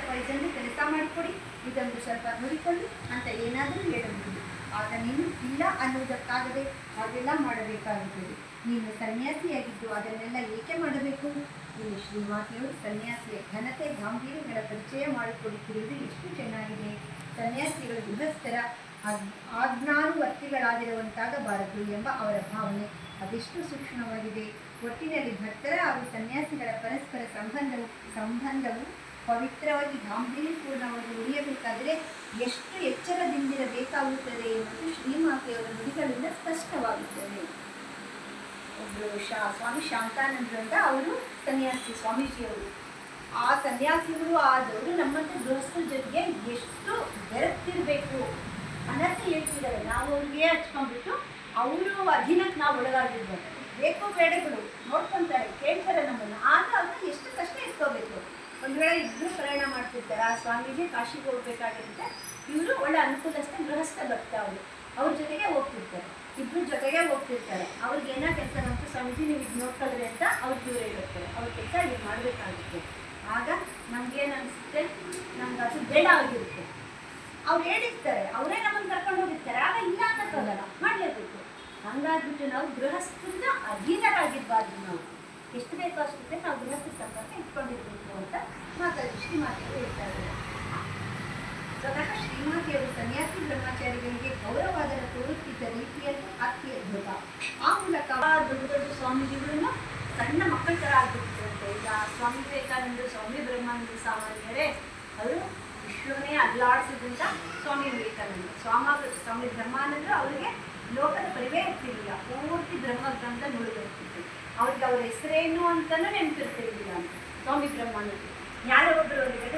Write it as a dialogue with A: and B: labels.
A: ಸ್ವಲ್ಪ ಇದನ್ನು ಕೆಲಸ ಮಾಡಿಕೊಡಿ, ಇದನ್ನು ಸ್ವಲ್ಪ ನೋಡಿಕೊಳ್ಳಿ ಅಂತ ಏನಾದರೂ ಹೇಳಬಹುದು. ಆಗ ನೀನು ಇಲ್ಲ ಅನ್ನುವುದಕ್ಕಾಗದೆ ಹಾಗೆಲ್ಲ ಮಾಡಬೇಕಾಗುತ್ತದೆ. ನೀನು ಸನ್ಯಾಸಿಯಾಗಿದ್ದು ಅದನ್ನೆಲ್ಲ ಏಕೆ ಮಾಡಬೇಕು? ಇಲ್ಲಿ ಶ್ರೀಮಾತೆಯವರು ಸನ್ಯಾಸಿಯ ಘನತೆ ಗಾಂಭೀರ್ಯಗಳ ಪರಿಚಯ ಮಾಡಿಕೊಡುತ್ತಿರುವುದು ಎಷ್ಟು ಚೆನ್ನಾಗಿದೆ. ಸನ್ಯಾಸಿಗಳು ಗೃಹಸ್ಥರ ಆಜ್ಞಾನುವರ್ತಿಗಳಾಗಿರುವಂತಾಗಬಾರದು ಎಂಬ ಅವರ ಭಾವನೆ ಅದೆಷ್ಟು ಸೂಕ್ಷ್ಮವಾಗಿದೆ. ಒಟ್ಟಿನಲ್ಲಿ ಭಕ್ತರ ಹಾಗೂ ಸನ್ಯಾಸಿಗಳ ಪರಸ್ಪರ ಸಂಬಂಧವು ಪವಿತ್ರವಾಗಿ ಗಾಂಭೀರ್ಯಪೂರ್ಣವಾಗಿ ಉಳಿಯಬೇಕಾದರೆ ಎಷ್ಟು ಎಚ್ಚರದಿಂದಿರಬೇಕಾಗುತ್ತದೆ ಎಂಬುದು ಶ್ರೀಮಾತೆಯವರ ನುಡಿಗಳಿಂದ ಸ್ಪಷ್ಟವಾಗುತ್ತದೆ. ಒಬ್ಬರು ಸ್ವಾಮಿ ಶಾಂತಾನಂದರು ಅಂತ ಅವರು ಸನ್ಯಾಸಿ ಸ್ವಾಮೀಜಿಯವರು. ಆ ಸನ್ಯಾಸಿಗಳು ಆದವರು ನಮ್ಮಂತೆ ಗೃಹಸ್ಥರ ಜೊತೆಗೆ ಎಷ್ಟು ಬೆರೆತಿರಬೇಕು ಅನ್ನೋದು ಹೇಳ್ತಿದ್ದಾರೆ. ನಾವು ಅವ್ರಿಗೆ ಹಚ್ಕೊಂಡ್ಬಿಟ್ಟು ಅವರು ಅಧೀನಕ್ಕೆ ನಾವು ಒಳಗಾಗಿರ್ಬೋದು. ಬೇಕೋ ಬೇಡಗಳು ನೋಡ್ಕೊತಾರೆ, ಕೇಳ್ತಾರೆ ನಮ್ಮನ್ನು. ಆಗ ಅವ್ರನ್ನ ಎಷ್ಟು ಕಷ್ಟ ಇಟ್ಕೋಬೇಕು. ಒಂದು ವೇಳೆ ಇಬ್ಬರು ಪ್ರಯಾಣ ಮಾಡ್ತಿರ್ತಾರೆ, ಆ ಸ್ವಾಮೀಜಿ ಕಾಶಿಗೆ ಹೋಗ್ಬೇಕಾಗಿರುತ್ತೆ, ಇವರು ಒಳ್ಳೆ ಅನುಕೂಲಸ್ಥ ಗೃಹಸ್ಥ ಭಕ್ತ ಅವರು, ಅವ್ರ ಜೊತೆಗೆ ಹೋಗ್ತಿರ್ತಾರೆ, ಇಬ್ಬರು ಜೊತೆಗೆ ಹೋಗ್ತಿರ್ತಾರೆ. ಅವ್ರಿಗೆ ಏನೋ ಕೆಲಸ ಬಂತು, ಸ್ವಾಮೀಜಿ ನೀವು ಇದು ನೋಡ್ಕೊಳ್ರಿ ಅಂತ ಅವ್ರಿಗೆ ಇವ್ರು ಹೇಳಿರ್ತಾರೆ. ಅವ್ರ ಕೆಲಸ ಇದು ಮಾಡಬೇಕಾಗುತ್ತೆ. ಆಗ ನಮ್ಗೇನು ಅನಿಸುತ್ತೆ, ನಮ್ಗೆ ಅದು ಬೇಡ ಆಗಿರುತ್ತೆ. ಅವ್ರು ಹೇಳಿರ್ತಾರೆ, ಅವರೇ ನಮ್ಮನ್ನು ಕರ್ಕೊಂಡು ಹೋಗಿರ್ತಾರೆ, ಆಗ ಇಲ್ಲ ಅನ್ನೋಕ್ಕಾಗಲ್ಲ, ಮಾಡಲೇಬೇಕು. ಹಂಗಾಗ್ಬಿಟ್ಟು ನಾವು ಗೃಹಸ್ಥರಿಂದ ಅಧೀನರಾಗಿರ್ಬಾರ್ದು. ನಾವು ಎಷ್ಟು ಬೇಕೋ ಅಷ್ಟೇ ನಾವು ಗೃಹಸ್ಥ ಸಂಪರ್ಕ ಇಟ್ಕೊಂಡಿರ್ಬೇಕು ಅಂತ ಶ್ರೀಮಾತೆಯವರು ಹೇಳ್ತಾ ಇದ್ದಾರೆ. ಸ್ವತಃ ಶ್ರೀಮಾತೆಯವರು ಸನ್ಯಾಸಿ ಬ್ರಹ್ಮಚಾರಿಗಳಿಗೆ ಗೌರವಾದರ ತೋರುತ್ತಿದ್ದ ರೀತಿಯಲ್ಲಿ ಅತ್ಯದ್ಭುತ. ಆ ಮೂಲಕ ದೊಡ್ಡ ದೊಡ್ಡ ಸ್ವಾಮೀಜಿಗಳನ್ನು ಸಣ್ಣ ಮಕ್ಕಳ ಥರ ಆಗ್ಬಿಟ್ಟಿರುತ್ತೆ. ಈಗ ಸ್ವಾಮಿ ವಿವೇಕಾನಂದರು, ಸ್ವಾಮಿ ಬ್ರಹ್ಮಾನಂದ ಸಾಮಾನ್ಯರೇ ಅವರು ವಿಶ್ವನೇ ಅಲ್ಲಾಡಿಸಿದಂಥ ಸ್ವಾಮಿ ವಿವೇಕಾನಂದರು. ಸ್ವಾಮಿ ಬ್ರಹ್ಮಾನಂದರು ಅವರಿಗೆ ಲೋಕದ ಪರಿವೇ ಇರ್ತಿರಲಿಲ್ಲ, ಪೂರ್ತಿ ಬ್ರಹ್ಮಗ್ರಂಥ ಮುಳುಗಿರ್ತಿತ್ತು. ಅವ್ರಿಗೆ ಅವ್ರ ಹೆಸರೇನು ಅಂತಲೂ ನೆನಪಿರ್ತಿರ್ಲಿಲ್ಲ ಅಂತ. ಸ್ವಾಮಿ ಬ್ರಹ್ಮಾನಂದರು ಯಾರೋ ಒಬ್ಬರು ಅವರಿಗೆ